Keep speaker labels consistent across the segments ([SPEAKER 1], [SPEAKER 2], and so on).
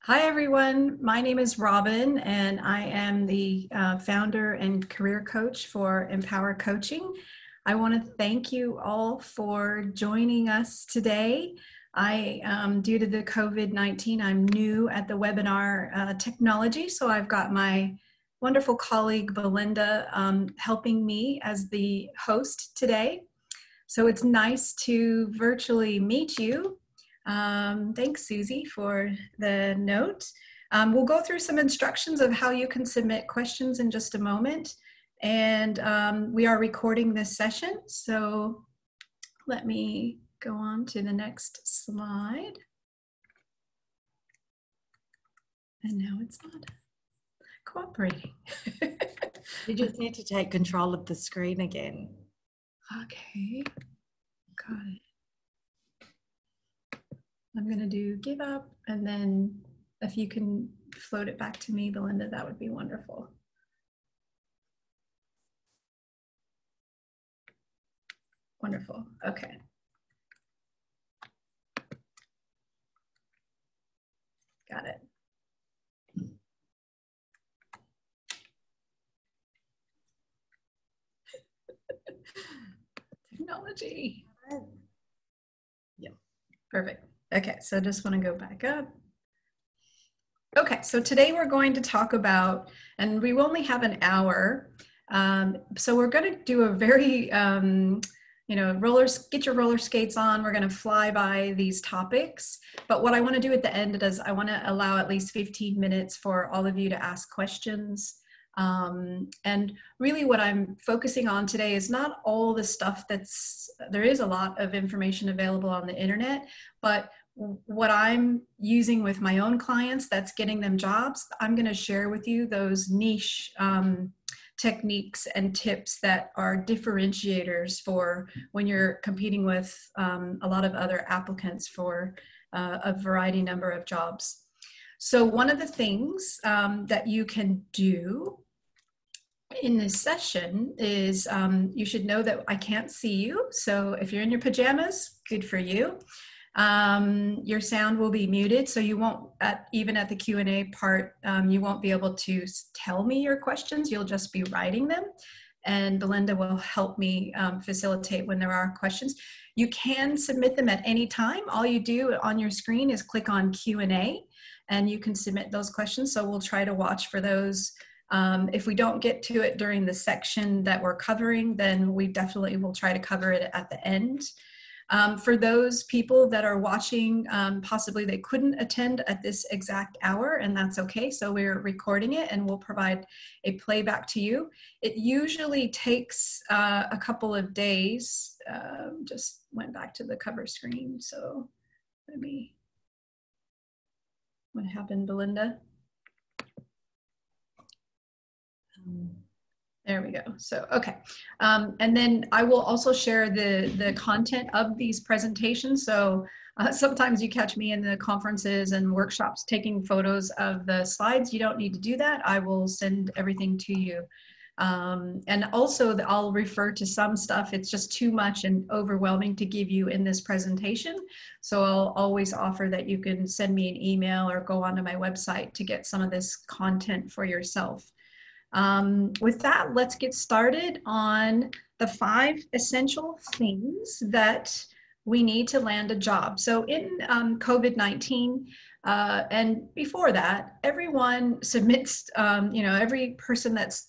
[SPEAKER 1] Hi, everyone. My name is Robin, and I am the founder and career coach for Empower Coaching. I want to thank you all for joining us today. Due to the COVID-19, I'm new at the webinar technology, so I've got my wonderful colleague, Belinda, helping me as the host today. So it's nice to virtually meet you. Thanks, Susie, for the note. We'll go through some instructions of how you can submit questions in just a moment. And we are recording this session. So let me go on to the next slide. And now it's not cooperating.
[SPEAKER 2] You just need to take control of the screen again.
[SPEAKER 1] Okay, got it. I'm going to do give up, and then if you can float it back to me, Belinda, that would be wonderful. Wonderful. Okay. Got it. Technology. Yeah, perfect. Okay, so just want to go back up. Okay, so today we're going to talk about, and we only have an hour, so we're going to do a very, get your roller skates on. We're going to fly by these topics, but what I want to do at the end is I want to allow at least 15 minutes for all of you to ask questions. And really what I'm focusing on today is not all the stuff there is a lot of information available on the internet, but what I'm using with my own clients that's getting them jobs, I'm going to share with you those niche techniques and tips that are differentiators for when you're competing with a lot of other applicants for a variety number of jobs. So one of the things that you can do in this session is you should know that I can't see you. So if you're in your pajamas, good for you. Your sound will be muted, so you won't, even at the Q&A part, you won't be able to tell me your questions. You'll just be writing them, and Belinda will help me facilitate when there are questions. You can submit them at any time. All you do on your screen is click on Q&A, and you can submit those questions, so we'll try to watch for those. If we don't get to it during the section that we're covering, then we definitely will try to cover it at the end. For those people that are watching, possibly they couldn't attend at this exact hour, and that's okay. So we're recording it and we'll provide a playback to you. It usually takes a couple of days. Just went back to the cover screen. So what happened, Belinda? There we go. So, okay. And then I will also share the content of these presentations. So sometimes you catch me in the conferences and workshops taking photos of the slides. You don't need to do that. I will send everything to you. And also I'll refer to some stuff. It's just too much and overwhelming to give you in this presentation. So I'll always offer that you can send me an email or go onto my website to get some of this content for yourself. With that, let's get started on the 5 essential things that we need to land a job. So in COVID-19 and before that, everyone submits, every person that's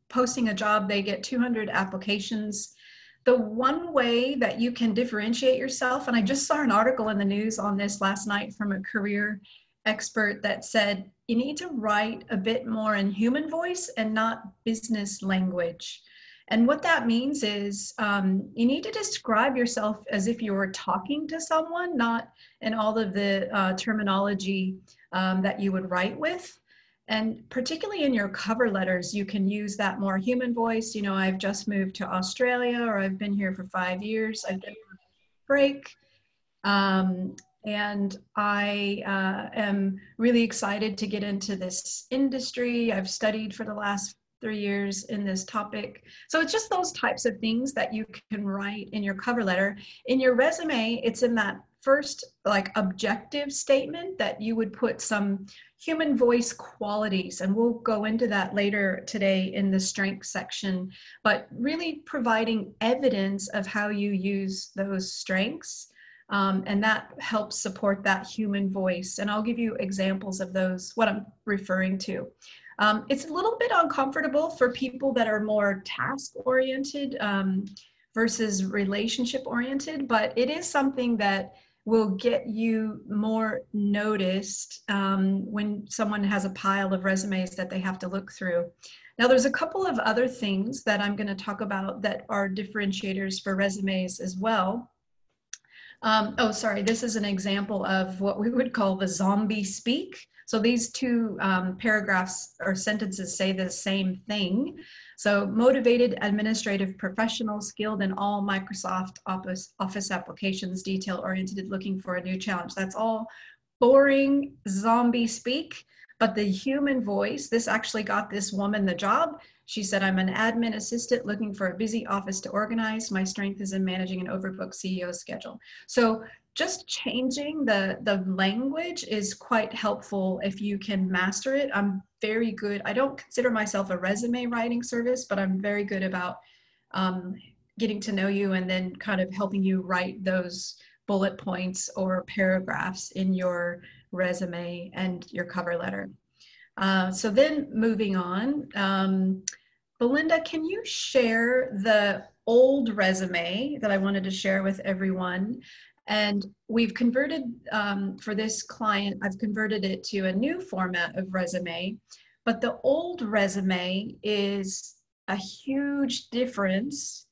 [SPEAKER 1] posting a job, they get 200 applications. The one way that you can differentiate yourself, and I just saw an article in the news on this last night from a career expert that said you need to write a bit more in human voice and not business language. And what that means is you need to describe yourself as if you were talking to someone, not in all of the terminology that you would write with. And particularly in your cover letters, you can use that more human voice. You know, I've just moved to Australia, or I've been here for 5 years. I've been on a break. And I am really excited to get into this industry. I've studied for the last 3 years in this topic. So it's just those types of things that you can write in your cover letter. In your resume, it's in that first like objective statement that you would put some human voice qualities, and we'll go into that later today in the strength section, but really providing evidence of how you use those strengths. And that helps support that human voice. And I'll give you examples of those, what I'm referring to. It's a little bit uncomfortable for people that are more task-oriented versus relationship-oriented, but it is something that will get you more noticed when someone has a pile of resumes that they have to look through. Now, there's a couple of other things that I'm going to talk about that are differentiators for resumes as well. Oh, sorry, this is an example of what we would call the zombie speak. So these two paragraphs or sentences say the same thing. So motivated administrative professional, skilled in all Microsoft Office applications, detail-oriented, looking for a new challenge. That's all boring zombie speak, but the human voice, this actually got this woman the job. She said, I'm an admin assistant looking for a busy office to organize. My strength is in managing an overbooked CEO schedule. So just changing the language is quite helpful if you can master it. I'm very good. I don't consider myself a resume writing service, but I'm very good about getting to know you and then kind of helping you write those bullet points or paragraphs in your resume and your cover letter. So then moving on, Belinda, can you share the old resume that I wanted to share with everyone? And we've converted, for this client, I've converted it to a new format of resume, but the old resume is a huge difference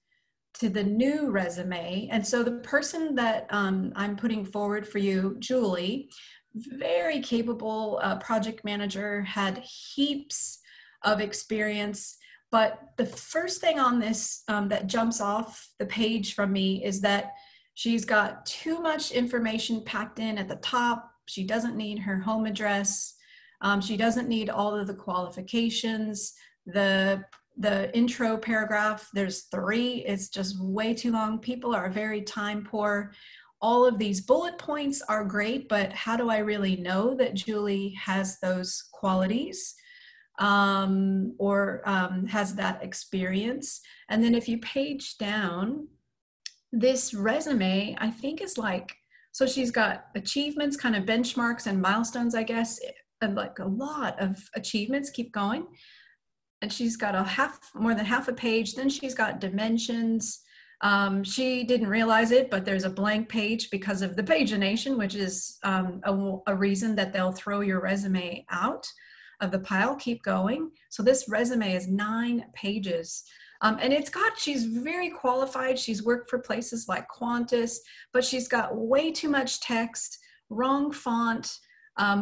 [SPEAKER 1] to the new resume. And so the person that I'm putting forward for you, Julie, very capable project manager, had heaps of experience. But the first thing on this that jumps off the page from me is that she's got too much information packed in at the top. She doesn't need her home address. She doesn't need all of the qualifications. The intro paragraph, there's 3. It's just way too long. People are very time poor. All of these bullet points are great, but how do I really know that Julie has those qualities or has that experience? And then if you page down, this resume, I think is like, so she's got achievements, kind of benchmarks and milestones, I guess, and like a lot of achievements. Keep going. And she's got more than half a page. Then she's got dimensions. She didn't realize it, but there's a blank page because of the pagination, which is a reason that they'll throw your resume out of the pile. Keep going. So this resume is 9 pages. And she's very qualified. She's worked for places like Qantas, but she's got way too much text, wrong font,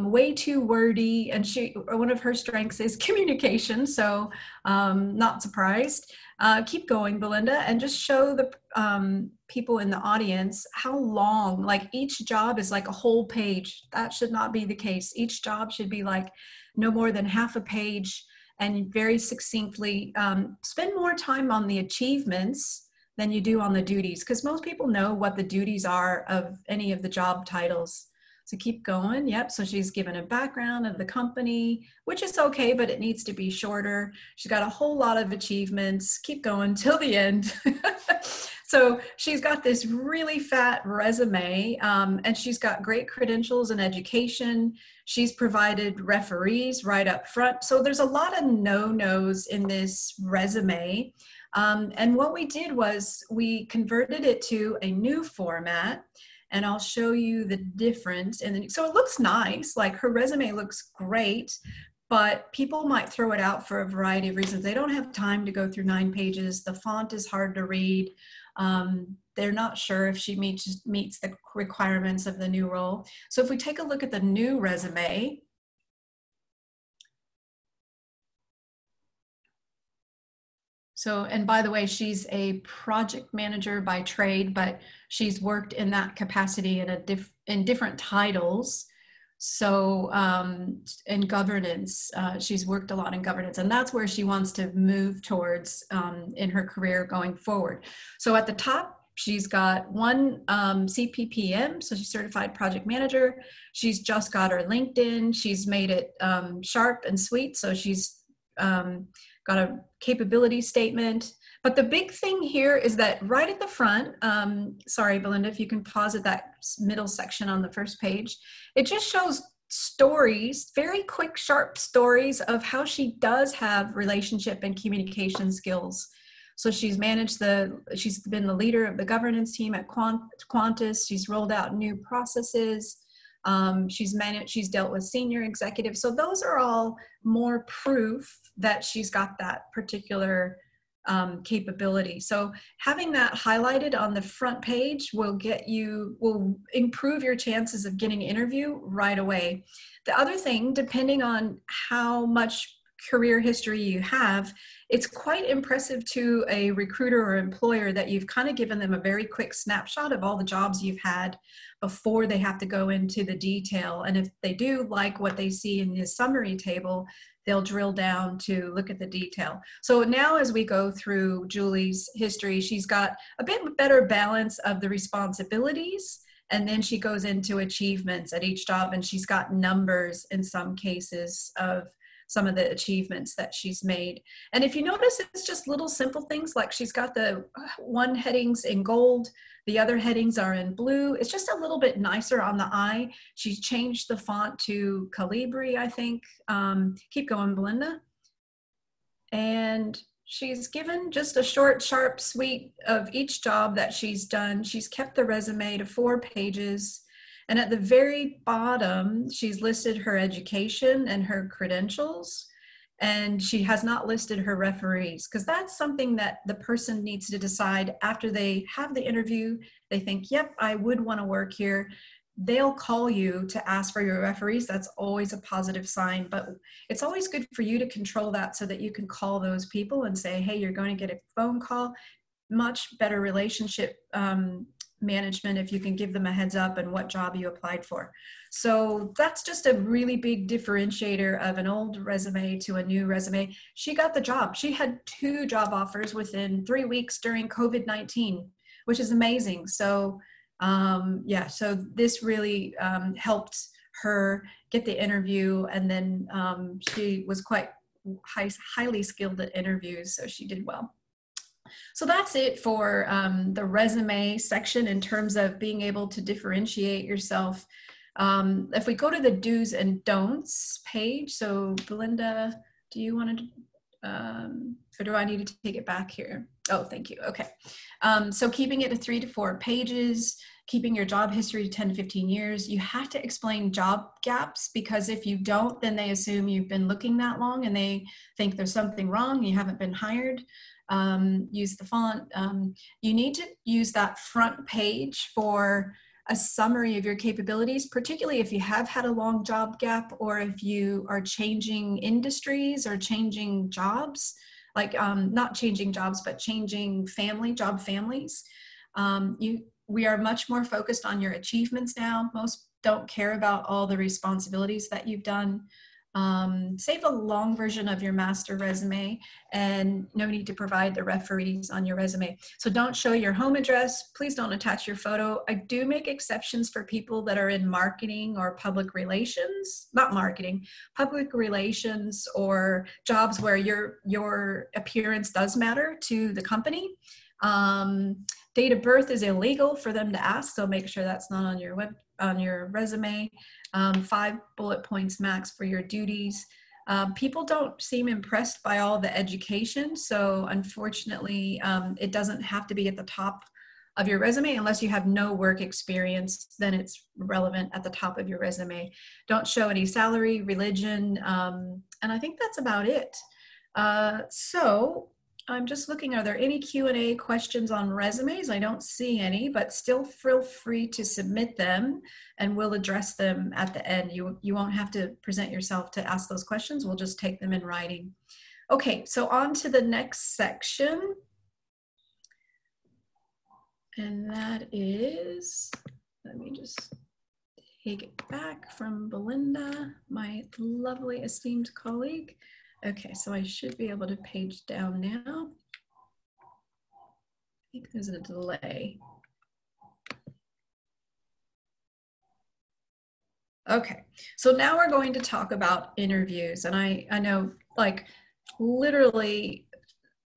[SPEAKER 1] way too wordy, and one of her strengths is communication, so not surprised. Keep going, Belinda, and just show the people in the audience how long, like each job is like a whole page. That should not be the case. Each job should be like no more than half a page, and very succinctly spend more time on the achievements than you do on the duties, because most people know what the duties are of any of the job titles. So keep going. Yep. So she's given a background of the company, which is okay, but it needs to be shorter. She's got a whole lot of achievements. Keep going till the end. So she's got this really fat resume, and she's got great credentials in education. She's provided referees right up front. So there's a lot of no-nos in this resume. And what we did was we converted it to a new format. And I'll show you the difference. And then, so it looks nice, like her resume looks great, but people might throw it out for a variety of reasons. They don't have time to go through 9 pages. The font is hard to read. They're not sure if she meets the requirements of the new role. So if we take a look at the new resume, so, and by the way, she's a project manager by trade, but she's worked in that capacity in different titles. So in governance, she's worked a lot in governance, and that's where she wants to move towards in her career going forward. So at the top, She's got one CPPM, so she's certified project manager. She's just got her LinkedIn. She's made it sharp and sweet, so she's got a capability statement. But the big thing here is that right at the front, sorry, Belinda, if you can pause at that middle section on the first page, it just shows stories, very quick, sharp stories of how she does have relationship and communication skills. So she's been the leader of the governance team at Qantas. She's rolled out new processes. She's dealt with senior executives. So those are all more proof that she's got that particular capability. So having that highlighted on the front page will improve your chances of getting an interview right away. The other thing, depending on how much career history you have, it's quite impressive to a recruiter or employer that you've kind of given them a very quick snapshot of all the jobs you've had before they have to go into the detail. And if they do like what they see in the summary table, they'll drill down to look at the detail. So now as we go through Julie's history, she's got a bit better balance of the responsibilities, and then she goes into achievements at each job, and she's got numbers in some cases of some of the achievements that she's made. And if you notice, it's just little simple things, like she's got the one headings in gold, the other headings are in blue. It's just a little bit nicer on the eye. She's changed the font to Calibri, I think. Keep going, Belinda. And she's given just a short, sharp, sweet of each job that she's done. She's kept the resume to 4 pages. And at the very bottom, she's listed her education and her credentials. And she has not listed her referees, because that's something that the person needs to decide after they have the interview. They think, yep, I would want to work here. They'll call you to ask for your referees. That's always a positive sign, but it's always good for you to control that so that you can call those people and say, hey, you're going to get a phone call. Much better relationship management if you can give them a heads up and what job you applied for. So that's just a really big differentiator of an old resume to a new resume. She got the job. She had 2 job offers within 3 weeks during COVID-19, which is amazing. So yeah, so this really helped her get the interview, and then she was quite highly skilled at interviews, so she did well. So that's it for the resume section in terms of being able to differentiate yourself. If we go to the do's and don'ts page, so Belinda, do you want to, or do I need to take it back here? Oh, thank you. Okay. So keeping it to 3 to 4 pages, keeping your job history to 10 to 15 years. You have to explain job gaps, because if you don't, then they assume you've been looking that long and they think there's something wrong, you haven't been hired. Use the font. You need to use that front page for a summary of your capabilities, particularly if you have had a long job gap, or if you are changing industries or changing jobs, like not changing jobs, but changing job families. We are much more focused on your achievements now. Most don't care about all the responsibilities that you've done. Save a long version of your master resume, and no need to provide the referees on your resume. So don't show your home address. Please don't attach your photo. I do make exceptions for people that are in marketing or public relations, not marketing, public relations, or jobs where your appearance does matter to the company. Date of birth is illegal for them to ask, so make sure that's not on your resume. 5 bullet points max for your duties. People don't seem impressed by all the education, so unfortunately, it doesn't have to be at the top of your resume unless you have no work experience. Then it's relevant at the top of your resume. Don't show any salary, religion, and I think that's about it. So I'm just looking, are there any Q&A questions on resumes? I don't see any, but still feel free to submit them and we'll address them at the end. You won't have to present yourself to ask those questions. We'll just take them in writing. Okay, so on to the next section. And that is, let me just take it back from Belinda, my lovely esteemed colleague. Okay, so I should be able to page down now. think there's a delay. Okay, so now we're going to talk about interviews. And I know, like, literally,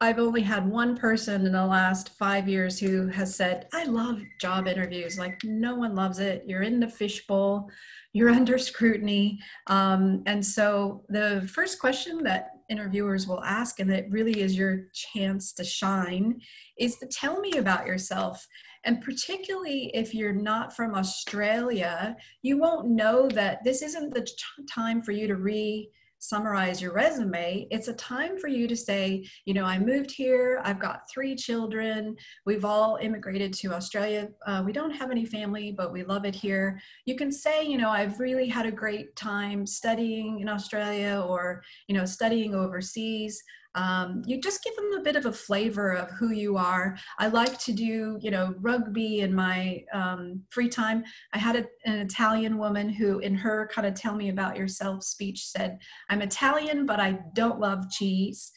[SPEAKER 1] I've only had one person in the last 5 years who has said, I love job interviews. Like, no one loves it. You're in the fishbowl, you're under scrutiny. And so the first question that interviewers will ask, and it really is your chance to shine, is to tell me about yourself. And particularly if you're not from Australia, you won't know that this isn't the time for you to summarize your resume. It's a time for you to say, you know, I moved here, I've got 3 children, we've all immigrated to Australia. We don't have any family, but we love it here. You can say, you know, I've really had a great time studying in Australia, or, you know, studying overseas. You just give them a bit of a flavor of who you are. I like to do, you know, rugby in my free time. I had an Italian woman who, in her kind of tell me about yourself speech, said, I'm Italian, but I don't love cheese.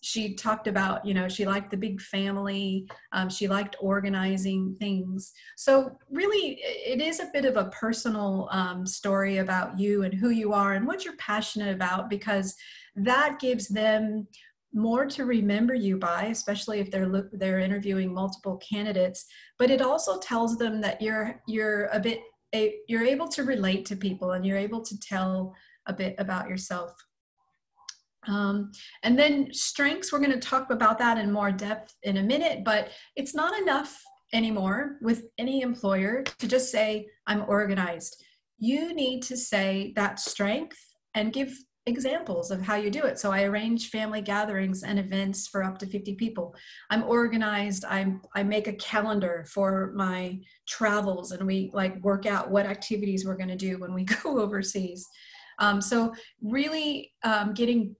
[SPEAKER 1] She talked about, you know, she liked the big family. She liked organizing things. So really, it is a bit of a personal story about you and who you are and what you're passionate about, because that gives them more to remember you by, especially if they're interviewing multiple candidates. But it also tells them that you're able to relate to people, and you're able to tell a bit about yourself. And then strengths, we're going to talk about that in more depth in a minute, but it's not enough anymore with any employer to just say, I'm organized. You need to say that strength and give examples of how you do it. So I arrange family gatherings and events for up to 50 people. I'm organized. I make a calendar for my travels, and we like work out what activities we're going to do when we go overseas. So really getting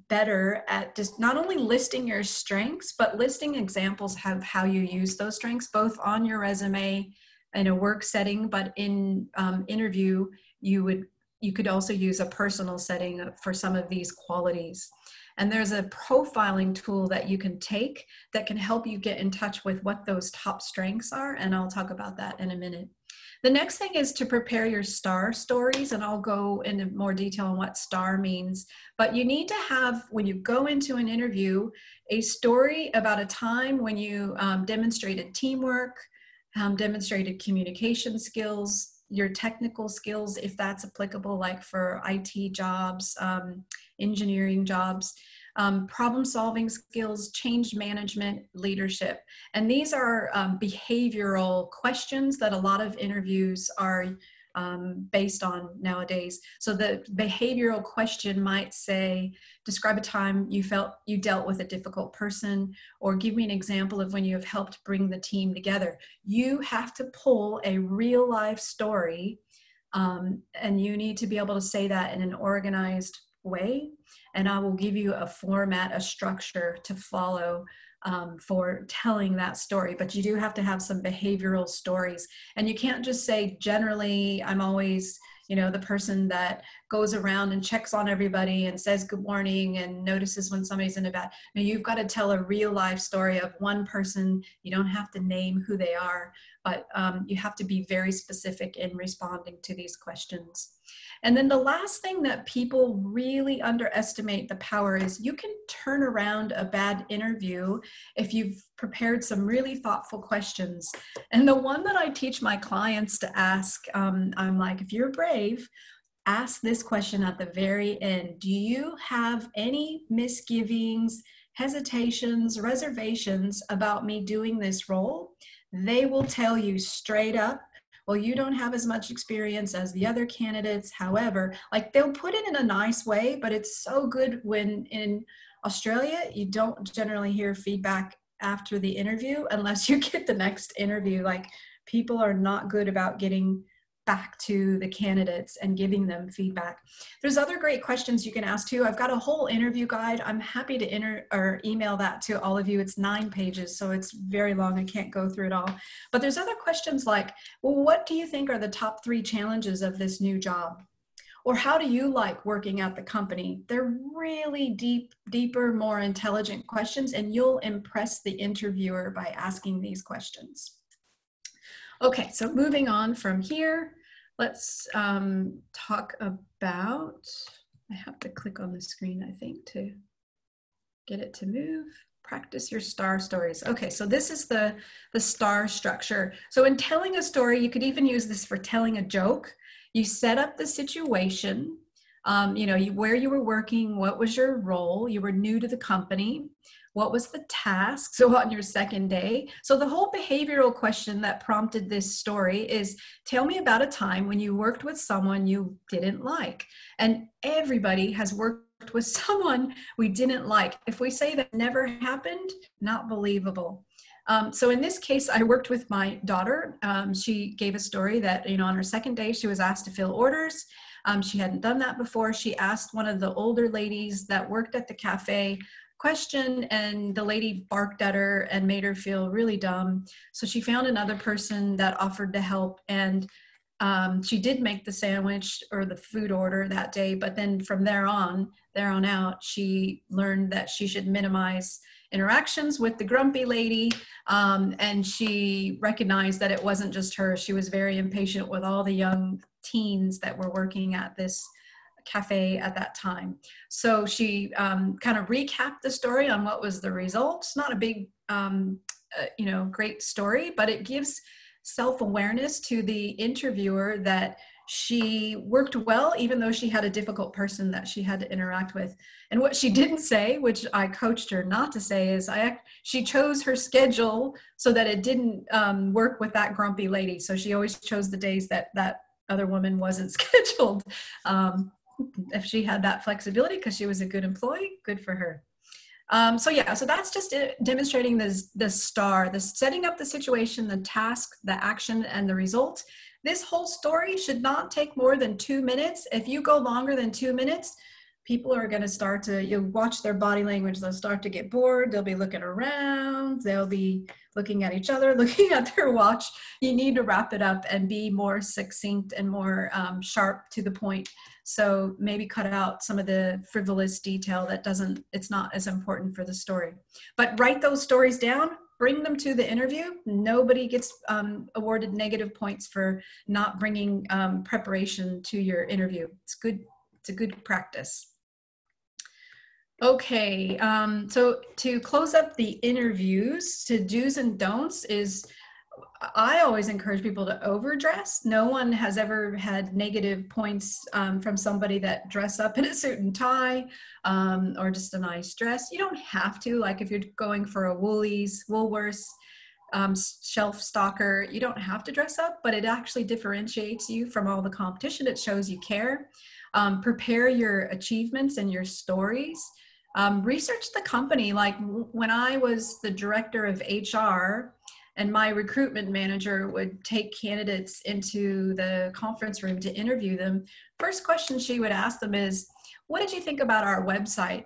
[SPEAKER 1] better at just not only listing your strengths, but listing examples of how you use those strengths, both on your resume in a work setting, but in interview, you could also use a personal setting for some of these qualities. And there's a profiling tool that you can take that can help you get in touch with what those top strengths are. And I'll talk about that in a minute. The next thing is to prepare your STAR stories, and I'll go into more detail on what STAR means. But you need to have, when you go into an interview, a story about a time when you demonstrated teamwork, demonstrated communication skills, your technical skills, if that's applicable, like for IT jobs, engineering jobs, problem-solving skills, change management, leadership. And these are behavioral questions that a lot of interviews are based on nowadays. So the behavioral question might say, describe a time you felt you dealt with a difficult person, or give me an example of when you have helped bring the team together. You have to pull a real life story, and you need to be able to say that in an organized way. And I will give you a format, a structure to follow for telling that story. But you do have to have some behavioral stories. And you can't just say, generally, I'm always, you know, the person that goes around and checks on everybody and says good morning and notices when somebody's in a bad. Now, you've got to tell a real life story of one person. You don't have to name who they are, but you have to be very specific in responding to these questions. And then the last thing that people really underestimate the power is you can turn around a bad interview if you've prepared some really thoughtful questions. And the one that I teach my clients to ask, I'm like, if you're brave, ask this question at the very end. Do you have any misgivings, hesitations, reservations about me doing this role? They will tell you straight up, well, you don't have as much experience as the other candidates. However, like, they'll put it in a nice way, but it's so good when in Australia, you don't generally hear feedback after the interview unless you get the next interview. Like, people are not good about getting back to the candidates and giving them feedback. There's other great questions you can ask too. I've got a whole interview guide. I'm happy to email that to all of you. It's 9 pages, so it's very long. I can't go through it all. But there's other questions like, well, what do you think are the top 3 challenges of this new job? Or how do you like working at the company? They're really deeper, more intelligent questions, and you'll impress the interviewer by asking these questions. Okay, so moving on from here, let's talk about, I have to click on the screen, I think, to get it to move. Practice your STAR stories. Okay, so this is the STAR structure. So in telling a story, you could even use this for telling a joke. You set up the situation, where you were working, what was your role, you were new to the company, what was the task, so on your second day. So the whole behavioral question that prompted this story is, tell me about a time when you worked with someone you didn't like. And everybody has worked with someone we didn't like. If we say that never happened, not believable. So in this case, I worked with my daughter. She gave a story that, on her second day, she was asked to fill orders. She hadn't done that before. She asked one of the older ladies that worked at the cafe question, and the lady barked at her and made her feel really dumb. So she found another person that offered to help, and she did make the sandwich or the food order that day, but then from there on out, she learned that she should minimize interactions with the grumpy lady, and she recognized that it wasn't just her. She was very impatient with all the young teens that were working at this cafe at that time. So she kind of recapped the story on what was the result. Not a big, great story, but it gives self-awareness to the interviewer that she worked well, even though she had a difficult person that she had to interact with. And what she didn't say, which I coached her not to say, is she chose her schedule so that it didn't work with that grumpy lady. So she always chose the days that that other woman wasn't scheduled. If she had that flexibility because she was a good employee, good for her. So that's just it, demonstrating the STAR, the setting up the situation, the task, the action, and the result. This whole story should not take more than 2 minutes. If you go longer than 2 minutes, people are going to you'll watch their body language. They'll start to get bored. They'll be looking around. They'll be looking at each other, looking at their watch. You need to wrap it up and be more succinct and more sharp to the point. So maybe cut out some of the frivolous detail it's not as important for the story. But write those stories down, bring them to the interview. Nobody gets awarded negative points for not bringing preparation to your interview. It's a good practice. Okay, so to close up the interviews, to do's and don'ts is, I always encourage people to overdress. No one has ever had negative points from somebody that dress up in a suit and tie or just a nice dress. You don't have to, like if you're going for a Woolworths shelf stalker, you don't have to dress up, but it actually differentiates you from all the competition. It shows you care. Prepare your achievements and your stories. Research the company. Like when I was the director of HR, and my recruitment manager would take candidates into the conference room to interview them, first question she would ask them is, what did you think about our website?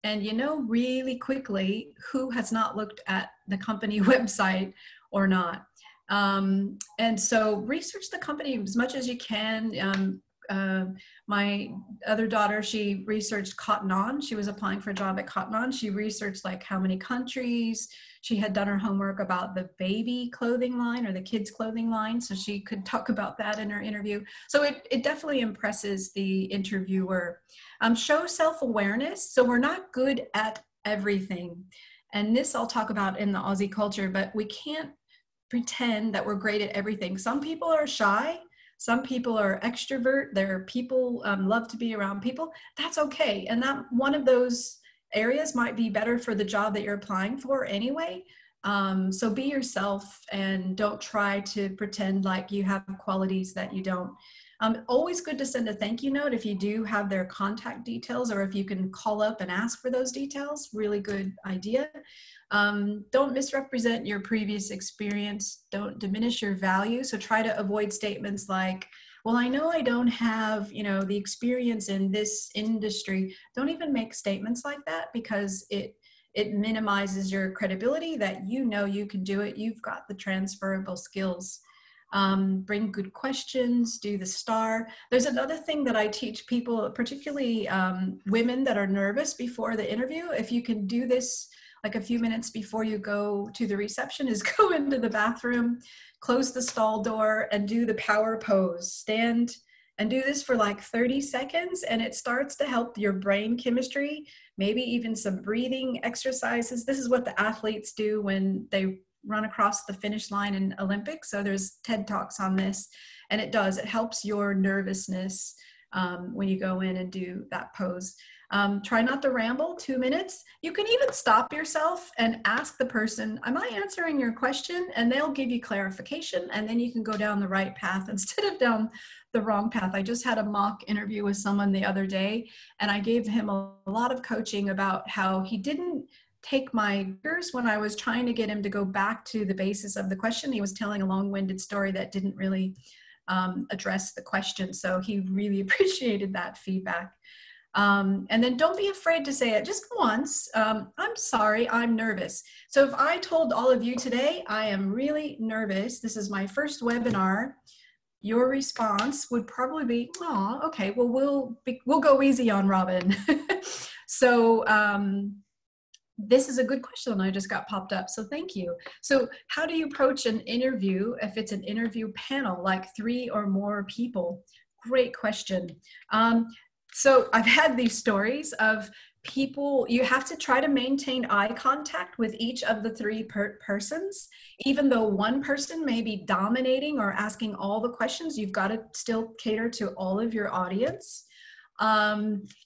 [SPEAKER 1] And really quickly, who has not looked at the company website or not? And so research the company as much as you can. My other daughter, she researched Cotton On. She was applying for a job at Cotton On. She researched like how many countries. She had done her homework about the baby clothing line or the kids clothing line, so she could talk about that in her interview. So it definitely impresses the interviewer. Show self-awareness. So we're not good at everything. And this I'll talk about in the Aussie culture, but we can't pretend that we're great at everything. Some people are shy. Some people are extrovert. Their people love to be around people. That's okay. And that one of those areas might be better for the job that you're applying for anyway. So be yourself and don't try to pretend like you have qualities that you don't. Always good to send a thank you note if you do have their contact details, or if you can call up and ask for those details. Really good idea. Don't misrepresent your previous experience. Don't diminish your value. So try to avoid statements like, well, I know I don't have, the experience in this industry. Don't even make statements like that, because it minimizes your credibility that you can do it. You've got the transferable skills. Bring good questions, do the star. There's another thing that I teach people, particularly women that are nervous before the interview. If you can do this like a few minutes before you go to the reception, is go into the bathroom, close the stall door, and do the power pose. Stand and do this for like 30 seconds, and it starts to help your brain chemistry, maybe even some breathing exercises. This is what the athletes do when they run across the finish line in Olympics. So there's TED Talks on this, and it helps your nervousness when you go in and do that pose. Try not to ramble. 2 minutes. You can even stop yourself and ask the person, am I answering your question? And they'll give you clarification, and then you can go down the right path instead of down the wrong path. I just had a mock interview with someone the other day, and I gave him a lot of coaching about how he didn't take my ears when I was trying to get him to go back to the basis of the question. He was telling a long-winded story that didn't really address the question. So he really appreciated that feedback. And then don't be afraid to say it just once. I'm sorry, I'm nervous. So if I told all of you today, I am really nervous, this is my first webinar, your response would probably be, oh, okay, well, we'll go easy on Robin. So, this is a good question I just got popped up, so thank you. So how do you approach an interview if it's an interview panel, like 3 or more people? Great question. So I've had these stories of people, you have to try to maintain eye contact with each of the 3 persons. Even though one person may be dominating or asking all the questions, you've got to still cater to all of your audience.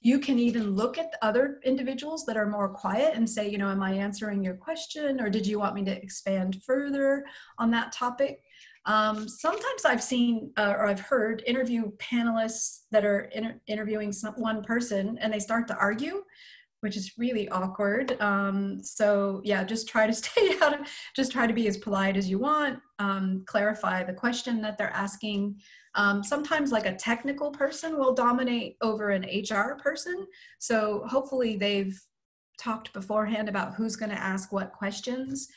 [SPEAKER 1] You can even look at other individuals that are more quiet and say, you know, am I answering your question, or did you want me to expand further on that topic? Sometimes I've seen or I've heard interview panelists that are interviewing one person and they start to argue, which is really awkward. So yeah, just try to stay out of, just try to be as polite as you want, clarify the question that they're asking. Sometimes like a technical person will dominate over an HR person. So hopefully they've talked beforehand about who's going to ask what questions.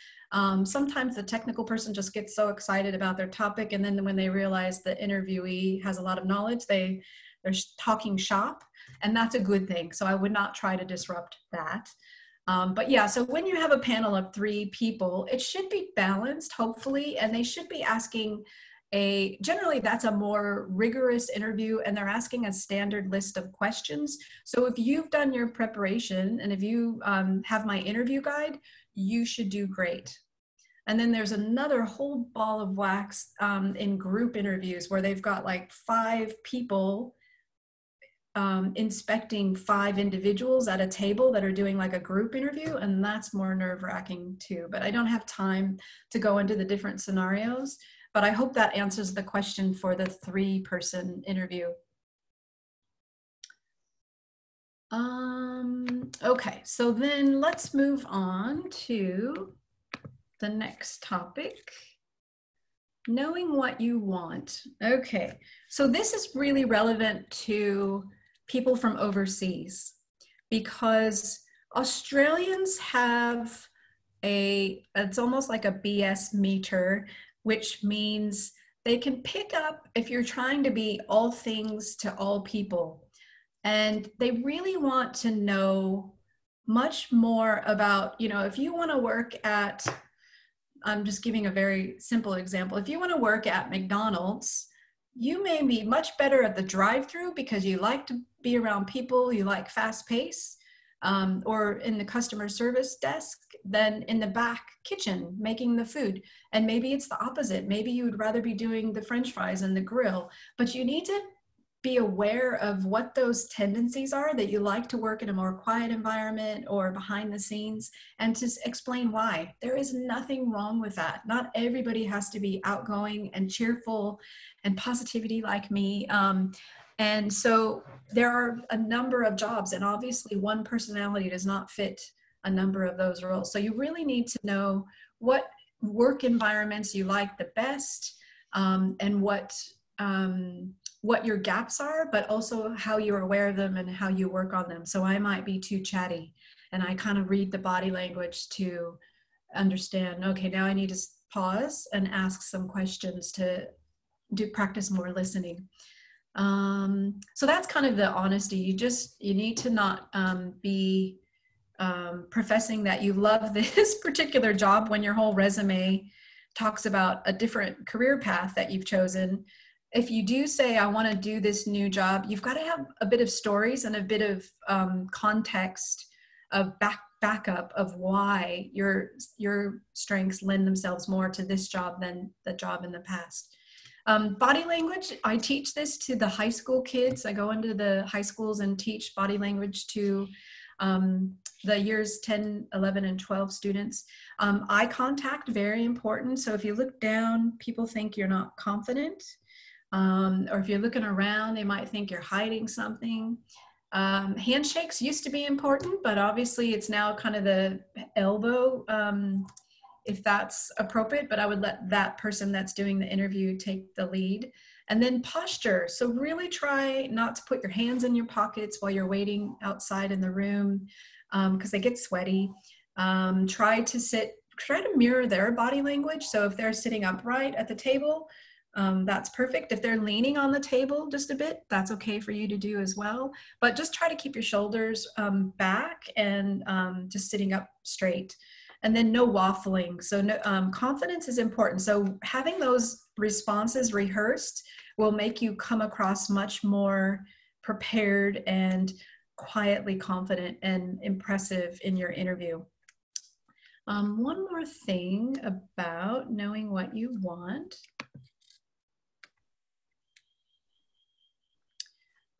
[SPEAKER 1] Sometimes the technical person just gets so excited about their topic, and then when they realize the interviewee has a lot of knowledge, they're talking shop, and that's a good thing. So I would not try to disrupt that. But yeah, so when you have a panel of 3 people, it should be balanced, hopefully, and they should be asking generally that's a more rigorous interview, and they're asking a standard list of questions. So if you've done your preparation and if you have my interview guide, you should do great. And then there's another whole ball of wax in group interviews where they've got like 5 people inspecting 5 individuals at a table that are doing like a group interview, and that's more nerve-wracking too. But I don't have time to go into the different scenarios, but I hope that answers the question for the 3-person interview. Okay, so then let's move on to the next topic. Knowing what you want. Okay, so this is really relevant to people from overseas because Australians have it's almost like a BS meter, which means they can pick up if you're trying to be all things to all people. And they really want to know much more about, you know, if you want to work at, I'm just giving a very simple example. If you want to work at McDonald's, you may be much better at the drive-through because you like to be around people, you like fast pace, or in the customer service desk than in the back kitchen making the food. And maybe it's the opposite. Maybe you would rather be doing the French fries and the grill, but you need to be aware of what those tendencies are, that you like to work in a more quiet environment or behind the scenes, and to explain why. There is nothing wrong with that. Not everybody has to be outgoing and cheerful and positivity like me. And so there are a number of jobs, and obviously one personality does not fit a number of those roles. So you really need to know what work environments you like the best, and what your gaps are, but also how you're aware of them and how you work on them. So I might be too chatty, and I kind of read the body language to understand, okay, now I need to pause and ask some questions to practice more listening. So that's kind of the honesty. You need to not be professing that you love this particular job when your whole resume talks about a different career path that you've chosen. If you do say, I want to do this new job, you've got to have a bit of stories and a bit of context of backup of why your strengths lend themselves more to this job than the job in the past. Body language, I teach this to the high school kids. I go into the high schools and teach body language to the years 10, 11, and 12 students. Eye contact, very important. So if you look down, people think you're not confident. Or if you're looking around, they might think you're hiding something. Handshakes used to be important, but obviously it's now kind of the elbow, if that's appropriate, but I would let that person that's doing the interview take the lead. And then posture. So really try not to put your hands in your pockets while you're waiting outside in the room, because they get sweaty. Try to mirror their body language. So if they're sitting upright at the table, that's perfect. If they're leaning on the table just a bit, that's okay for you to do as well. But just try to keep your shoulders back and just sitting up straight. And then no waffling. So confidence is important. So having those responses rehearsed will make you come across much more prepared and quietly confident and impressive in your interview. One more thing about knowing what you want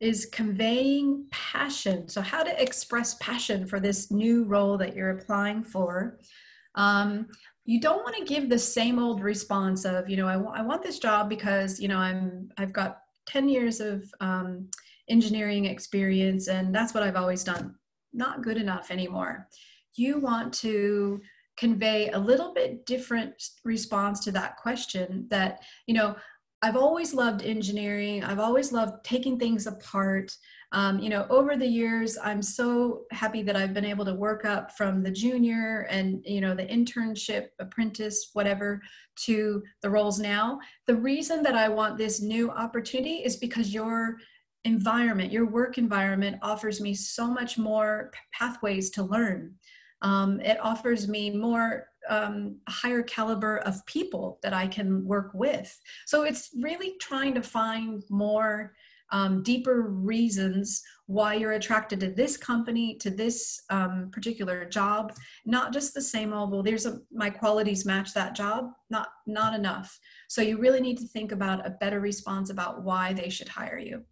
[SPEAKER 1] is conveying passion. So how to express passion for this new role that you're applying for. You don't want to give the same old response of, I want this job because, I've got 10 years of engineering experience and that's what I've always done. Not good enough anymore. You want to convey a little bit different response to that question that, I've always loved engineering. I've always loved taking things apart. Over the years, I'm so happy that I've been able to work up from the junior and, the internship, apprentice, whatever, to the roles now. The reason that I want this new opportunity is because your environment, your work environment offers me so much more pathways to learn. It offers me more higher caliber of people that I can work with. So it's really trying to find more deeper reasons why you're attracted to this company, to this particular job, not just the same old, well, my qualities match that job, not enough. So you really need to think about a better response about why they should hire you.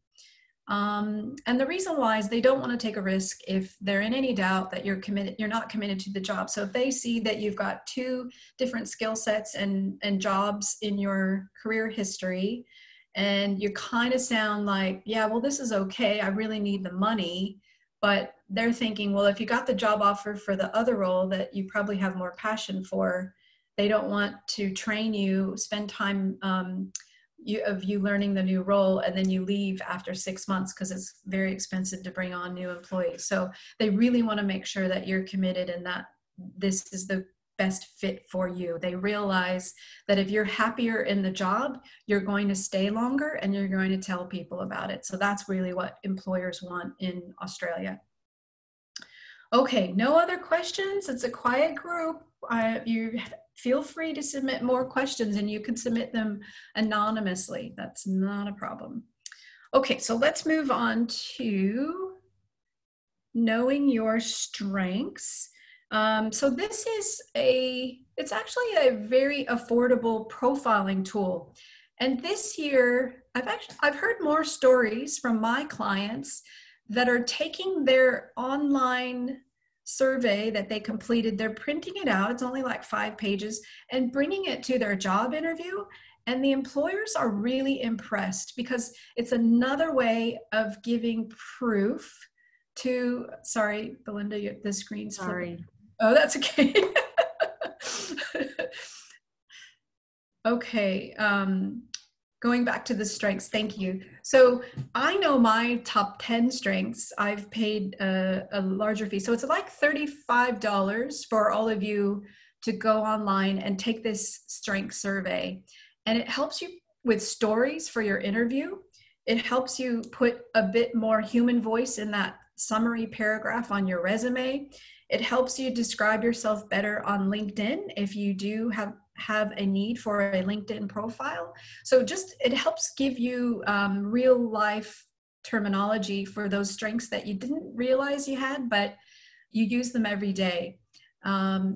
[SPEAKER 1] And the reason why is they don't want to take a risk if they're in any doubt that you're not committed to the job. So if they see that you've got 2 different skill sets and jobs in your career history, and you kind of sound like, yeah, well, this is okay. I really need the money. But they're thinking, well, if you got the job offer for the other role that you probably have more passion for, they don't want to train you, spend time you learning the new role, and then you leave after 6 months because it's very expensive to bring on new employees. So they really want to make sure that you're committed and that this is the best fit for you. They realize that if you're happier in the job, you're going to stay longer and you're going to tell people about it. So that's really what employers want in Australia. Okay, no other questions? It's a quiet group. You feel free to submit more questions and you can submit them anonymously. That's not a problem. Okay, so let's move on to knowing your strengths. So this is it's actually a very affordable profiling tool. And this year, I've heard more stories from my clients that are taking their online survey that they completed, they're printing it out, it's only like 5 pages, and bringing it to their job interview. And the employers are really impressed because it's another way of giving proof to, sorry, Belinda, the screen's
[SPEAKER 2] Sorry.
[SPEAKER 1] flipping. Oh, that's okay. Okay, going back to the strengths, thank you. So I know my top 10 strengths. I've paid a larger fee. So it's like $35 for all of you to go online and take this strength survey. And it helps you with stories for your interview. It helps you put a bit more human voice in that summary paragraph on your resume. It helps you describe yourself better on LinkedIn if you do have a need for a LinkedIn profile. So just, it helps give you real life terminology for those strengths that you didn't realize you had, but you use them every day.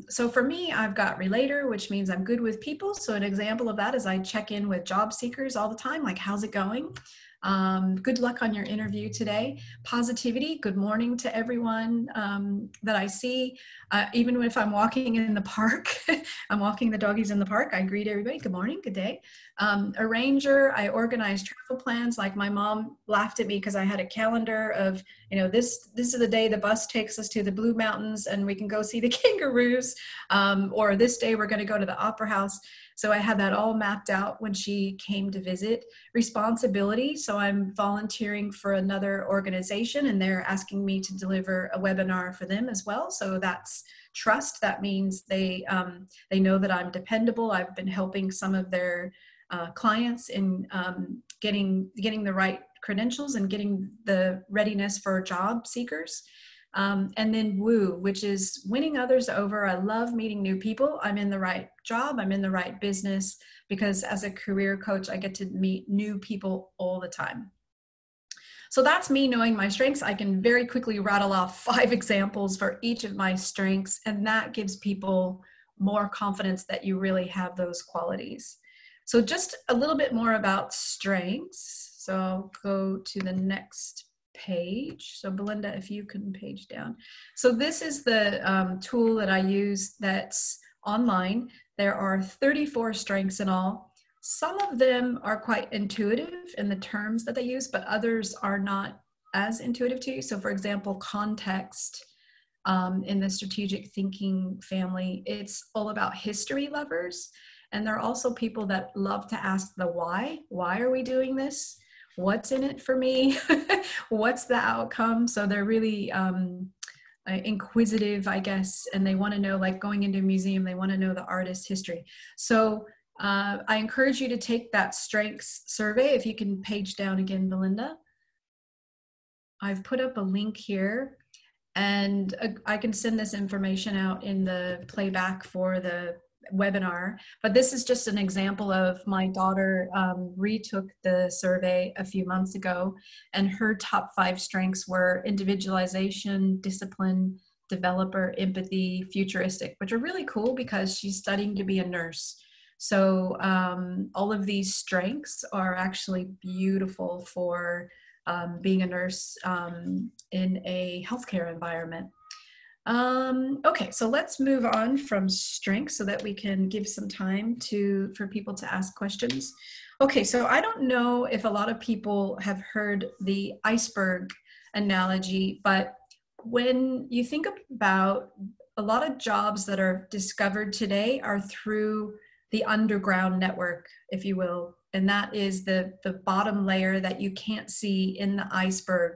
[SPEAKER 1] So for me, I've got relator, which means I'm good with people. So an example of that is I check in with job seekers all the time, like, how's it going? Good luck on your interview today. Positivity, good morning to everyone that I see. Even if I'm walking in the park, I'm walking the doggies in the park, I greet everybody, good morning, good day. Arranger, I organize travel plans. Like, my mom laughed at me because I had a calendar of, this is the day the bus takes us to the Blue Mountains and we can go see the kangaroos, or this day we're going to go to the Opera House. So I had that all mapped out when she came to visit. Responsibility, so I'm volunteering for another organization and they're asking me to deliver a webinar for them as well. So that's trust. That means they know that I'm dependable. I've been helping some of their clients in getting the right credentials and getting the readiness for job seekers. And then woo, which is winning others over. I love meeting new people. I'm in the right job. I'm in the right business, because as a career coach, I get to meet new people all the time. So that's me knowing my strengths. I can very quickly rattle off 5 examples for each of my strengths, and that gives people more confidence that you really have those qualities. So just a little bit more about strengths. So I'll go to the next page. So Belinda, if you can page down. So this is the tool that I use that's online. There are 34 strengths in all. Some of them are quite intuitive in the terms that they use, but others are not as intuitive to you. So for example, context in the strategic thinking family, it's all about history lovers. And there are also people that love to ask the why. Why are we doing this? What's in it for me? What's the outcome? So they're really inquisitive, I guess, and they want to know, like going into a museum, they want to know the artist's history. So I encourage you to take that strengths survey. If you can page down again, Belinda. I've put up a link here, and I can send this information out in the playback for the webinar, but this is just an example of my daughter retook the survey a few months ago, and her top 5 strengths were individualization, discipline, developer, empathy, futuristic, which are really cool because she's studying to be a nurse. So all of these strengths are actually beautiful for being a nurse in a healthcare environment. Okay, so let's move on from strengths so that we can give some time for people to ask questions. Okay, so I don't know if a lot of people have heard the iceberg analogy, but when you think about a lot of jobs that are discovered today are through the underground network, if you will, and that is the bottom layer that you can't see in the iceberg.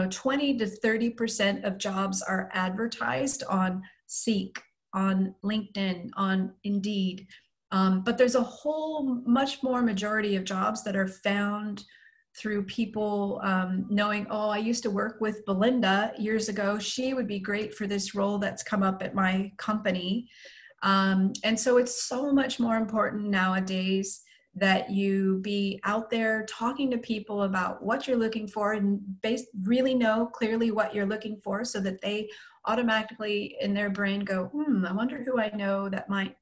[SPEAKER 1] 20 to 30% of jobs are advertised on Seek, on LinkedIn, on Indeed. But there's a whole much more majority of jobs that are found through people knowing, oh, I used to work with Belinda years ago. She would be great for this role that's come up at my company. And so it's so much more important nowadays that you be out there talking to people about what you're looking for and really know clearly what you're looking for, so that they automatically in their brain go, I wonder who I know that might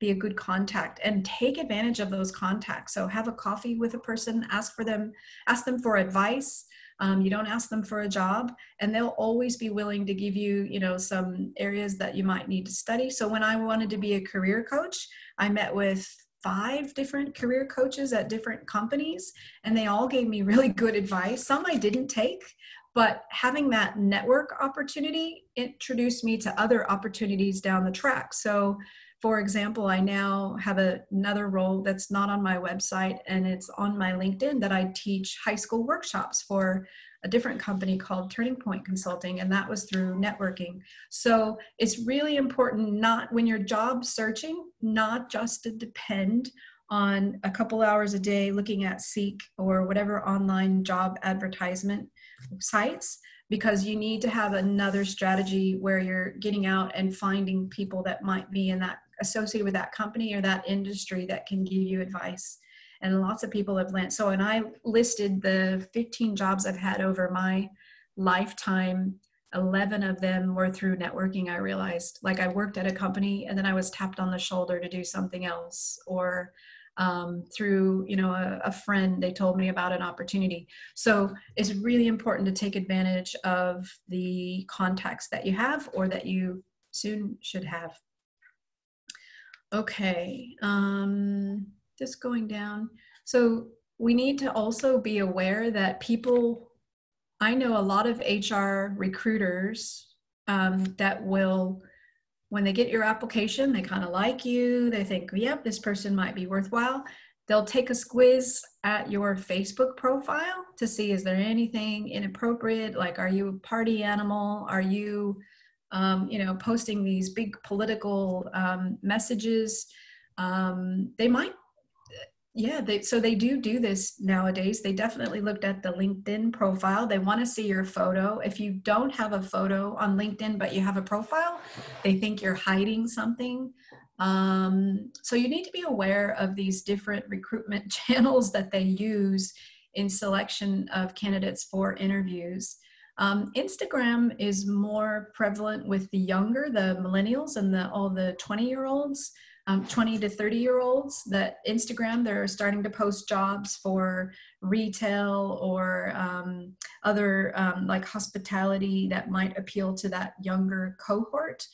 [SPEAKER 1] be a good contact, and take advantage of those contacts. So have a coffee with a person, ask them for advice. You don't ask them for a job, and they'll always be willing to give you, some areas that you might need to study. So when I wanted to be a career coach, I met with 5 different career coaches at different companies, and they all gave me really good advice. Some I didn't take, but having that network opportunity introduced me to other opportunities down the track. So for example, I now have another role that's not on my website, and it's on my LinkedIn, that I teach high school workshops for a different company called Turning Point Consulting, and that was through networking. So it's really important, not when you're job searching, not just to depend on a couple hours a day looking at Seek or whatever online job advertisement sites, because you need to have another strategy where you're getting out and finding people that might be in that associated with that company or that industry that can give you advice. And lots of people have landed. So, and I listed the 15 jobs I've had over my lifetime. 11 of them were through networking. I realized, like, I worked at a company and then I was tapped on the shoulder to do something else, or through, you know, a friend, they told me about an opportunity. So it's really important to take advantage of the contacts that you have or that you soon should have. Okay, just going down. So we need to also be aware that people, I know a lot of HR recruiters that will, when they get your application, they kind of like you, they think, yep, this person might be worthwhile. They'll take a squiz at your Facebook profile to see, is there anything inappropriate? Like, are you a party animal? Are you, you know, posting these big political messages? They might, yeah, so they do this nowadays. They definitely looked at the LinkedIn profile. They want to see your photo. If you don't have a photo on LinkedIn, but you have a profile, they think you're hiding something. So you need to be aware of these different recruitment channels that they use in selection of candidates for interviews. Instagram is more prevalent with the younger, the millennials and all the 20-year-olds. 20 to 30-year-olds, that Instagram, they're starting to post jobs for retail or other like hospitality that might appeal to that younger cohort.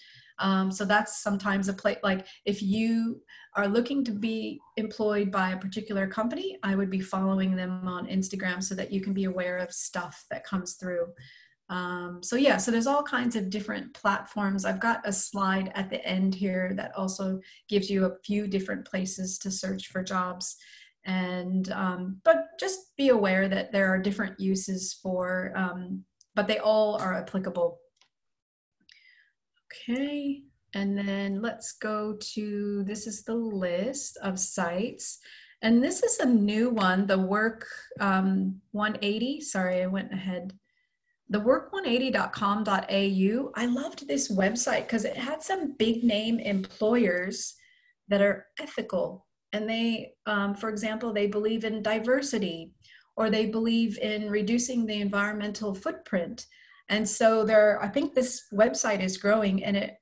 [SPEAKER 1] So that's sometimes a place, like if you are looking to be employed by a particular company, I would be following them on Instagram so that you can be aware of stuff that comes through. So yeah, so there's all kinds of different platforms. I've got a slide at the end here that also gives you a few different places to search for jobs. And, but just be aware that there are different uses for, but they all are applicable. Okay, and then let's go to, this is the list of sites. And this is a new one, the Work 180, sorry, I went ahead. The work180.com.au. I loved this website because it had some big name employers that are ethical. And they, for example, they believe in diversity, or they believe in reducing the environmental footprint. And so I think this website is growing, and it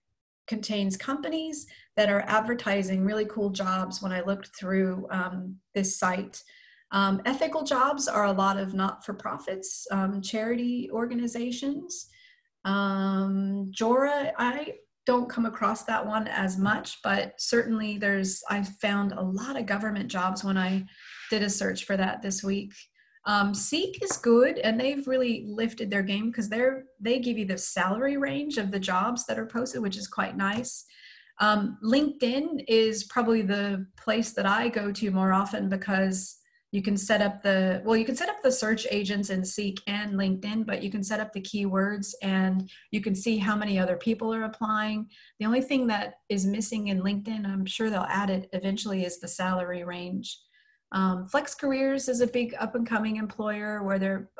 [SPEAKER 1] contains companies that are advertising really cool jobs. When I looked through this site, ethical jobs are a lot of not-for-profits, charity organizations. Jora, I don't come across that one as much, but certainly I found a lot of government jobs when I did a search for that this week. Seek is good, and they've really lifted their game because they give you the salary range of the jobs that are posted, which is quite nice. LinkedIn is probably the place that I go to more often because you can set up you can set up the search agents in Seek and LinkedIn, but you can set up the keywords and you can see how many other people are applying. The only thing that is missing in LinkedIn, I'm sure they'll add it eventually, is the salary range. Flex Careers is a big up-and-coming employer where they're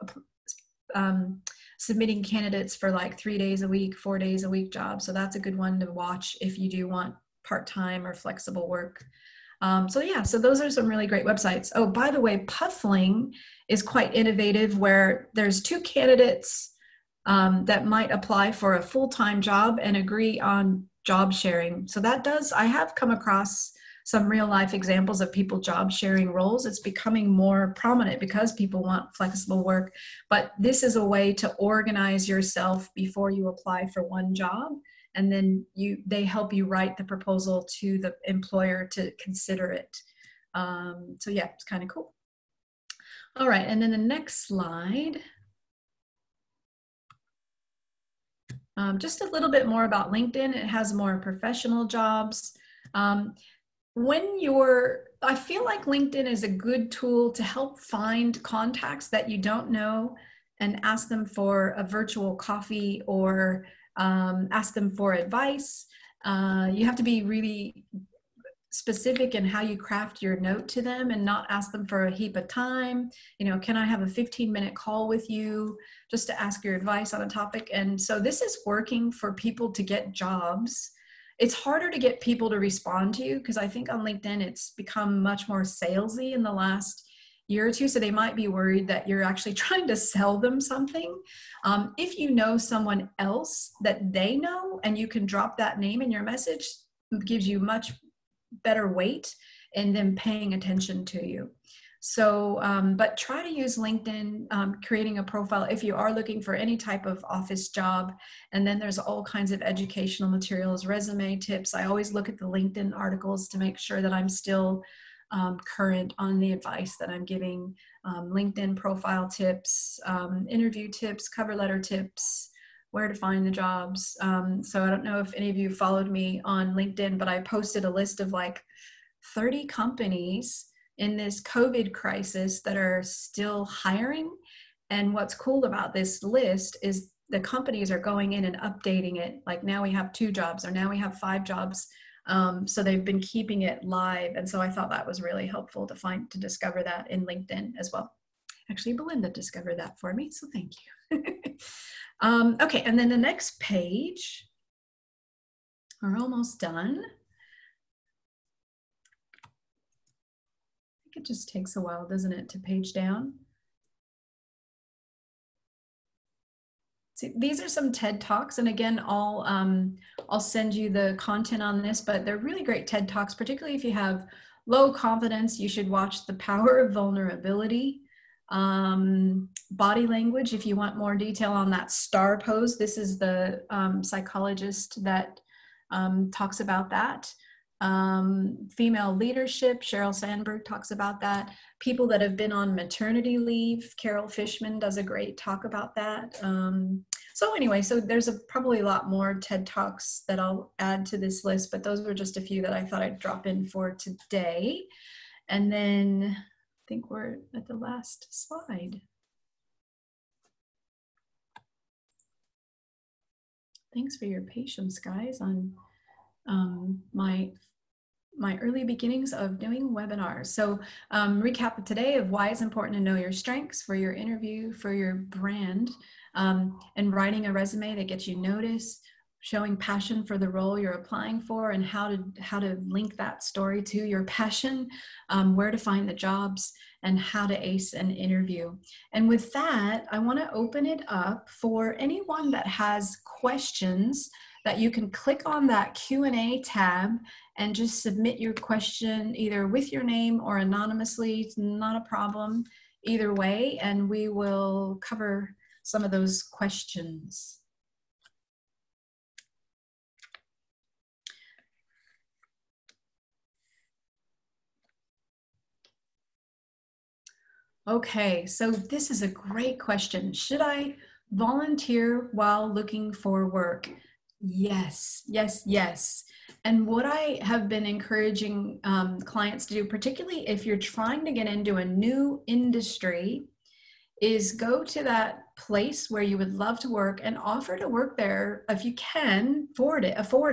[SPEAKER 1] submitting candidates for like 3 days a week, 4 days a week jobs. So that's a good one to watch if you do want part-time or flexible work. So yeah, so those are some really great websites. Oh, by the way, Puffling is quite innovative, where there's 2 candidates that might apply for a full-time job and agree on job sharing. So I have come across some real life examples of people job sharing roles. It's becoming more prominent because people want flexible work, but this is a way to organize yourself before you apply for one job. And then they help you write the proposal to the employer to consider it. So yeah, it's kind of cool. All right, and then the next slide. Just a little bit more about LinkedIn. It has more professional jobs. I feel like LinkedIn is a good tool to help find contacts that you don't know and ask them for a virtual coffee or ask them for advice. You have to be really specific in how you craft your note to them and not ask them for a heap of time. You know, can I have a 15-minute call with you just to ask your advice on a topic? And so this is working for people to get jobs. It's harder to get people to respond to you because I think on LinkedIn it's become much more salesy in the last year or two. So they might be worried that you're actually trying to sell them something. If you know someone else that they know and you can drop that name in your message, it gives you much better weight in them paying attention to you. So, but try to use LinkedIn, creating a profile if you are looking for any type of office job. And then there's all kinds of educational materials, resume tips. I always look at the LinkedIn articles to make sure that I'm still current on the advice that I'm giving, LinkedIn profile tips, interview tips, cover letter tips, where to find the jobs. So I don't know if any of you followed me on LinkedIn, but I posted a list of like 30 companies in this COVID crisis that are still hiring. And what's cool about this list is the companies are going in and updating it. Like now we have 2 jobs or now we have 5 jobs. So they've been keeping it live. And so I thought that was really helpful to discover that in LinkedIn as well. Actually, Belinda discovered that for me, so thank you. Okay, and then the next page, we're almost done. I think it just takes a while, doesn't it, to page down? See, these are some TED Talks, and again, I'll send you the content on this, but they're really great TED Talks, particularly if you have low confidence. You should watch The Power of Vulnerability. Body language, if you want more detail on that star pose, this is the psychologist that talks about that. Female leadership, Sheryl Sandberg talks about that. People that have been on maternity leave, Carol Fishman does a great talk about that. So anyway, so there's probably a lot more TED Talks that I'll add to this list, but those were just a few that I thought I'd drop in for today. And then I think we're at the last slide. Thanks for your patience, guys, on my early beginnings of doing webinars. So recap of today of why it's important to know your strengths for your interview, for your brand, and writing a resume that gets you noticed, showing passion for the role you're applying for, and how to link that story to your passion, where to find the jobs, and how to ace an interview. And with that, I want to open it up for anyone that has questions that you can click on that Q&A tab and just submit your question either with your name or anonymously. It's not a problem either way, and we will cover some of those questions. Okay, so this is a great question. Should I volunteer while looking for work? Yes, yes, yes. And what I have been encouraging clients to do, particularly if you're trying to get into a new industry, is go to that place where you would love to work and offer to work there if you can afford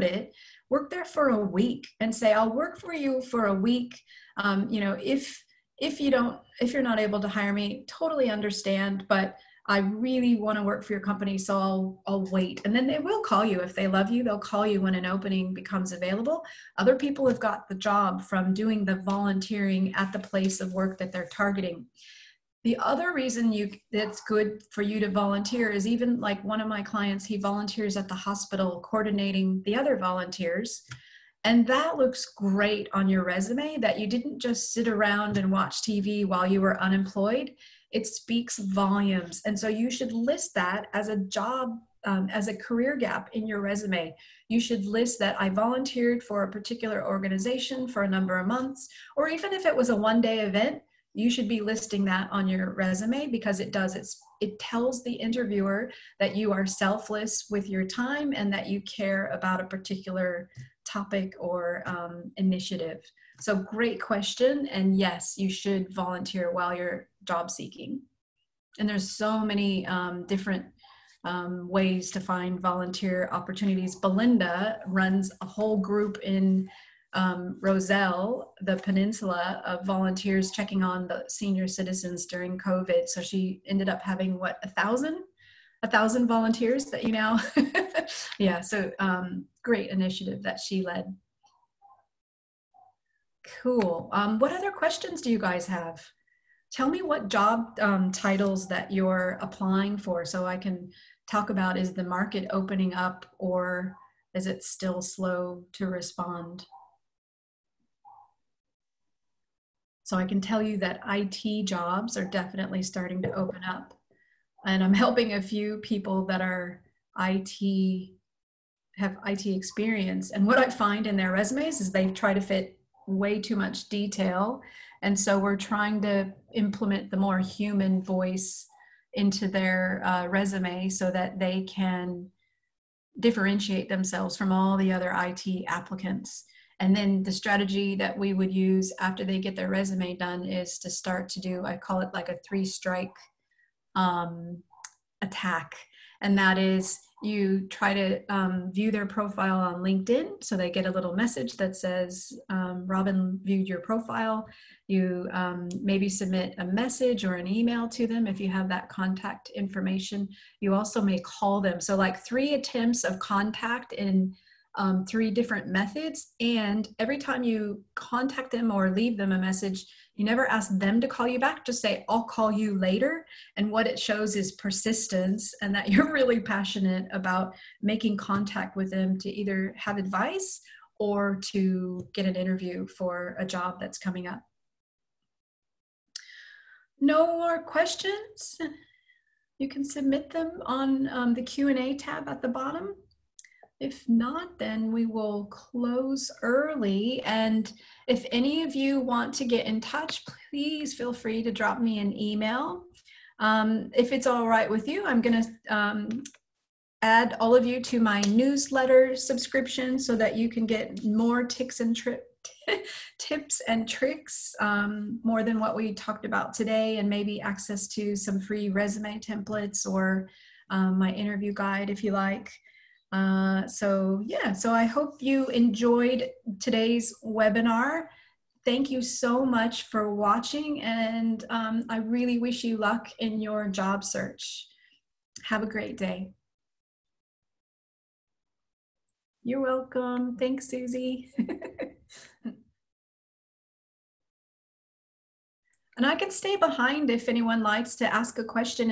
[SPEAKER 1] it, work there for a week and say, I'll work for you for a week. You know, if you're not able to hire me, totally understand, but I really want to work for your company, so I'll wait. And then they will call you. If they love you, they'll call you when an opening becomes available. Other people have got the job from doing the volunteering at the place of work that they're targeting. The other reason it's good for you to volunteer is, even like one of my clients, he volunteers at the hospital coordinating the other volunteers. And that looks great on your resume, that you didn't just sit around and watch TV while you were unemployed. It speaks volumes. And so you should list that as a job, as a career gap in your resume. You should list that I volunteered for a particular organization for a number of months, or even if it was a one-day event, you should be listing that on your resume, because it tells the interviewer that you are selfless with your time and that you care about a particular topic or initiative. So great question. And yes, you should volunteer while you're job seeking. And there's so many different ways to find volunteer opportunities. Belinda runs a whole group in Roselle, the peninsula, of volunteers checking on the senior citizens during COVID. So she ended up having, what, 1,000 volunteers that you now, yeah, so great initiative that she led. Cool. What other questions do you guys have? Tell me what job titles that you're applying for so I can talk about, is the market opening up or is it still slow to respond? So I can tell you that IT jobs are definitely starting to open up. And I'm helping a few people that are have IT experience. And what I find in their resumes is they try to fit way too much detail. And so we're trying to implement the more human voice into their resume so that they can differentiate themselves from all the other IT applicants. And then the strategy that we would use after they get their resume done is to start to do, I call it like a 3-strike attack. And that is, you try to view their profile on LinkedIn. So they get a little message that says, Robin viewed your profile. You maybe submit a message or an email to them if you have that contact information. You also may call them. So like 3 attempts of contact in 3 different methods. And every time you contact them or leave them a message, you never ask them to call you back. Just say, I'll call you later. And what it shows is persistence and that you're really passionate about making contact with them to either have advice or to get an interview for a job that's coming up. No more questions? You can submit them on the Q&A tab at the bottom. If not, then we will close early. And if any of you want to get in touch, please feel free to drop me an email. If it's all right with you, I'm going to add all of you to my newsletter subscription so that you can get more tips and tricks, more than what we talked about today, and maybe access to some free resume templates or my interview guide if you like. So I hope you enjoyed today's webinar. Thank you so much for watching, and I really wish you luck in your job search. Have a great day. You're welcome. Thanks, Susie. And I can stay behind if anyone likes to ask a question.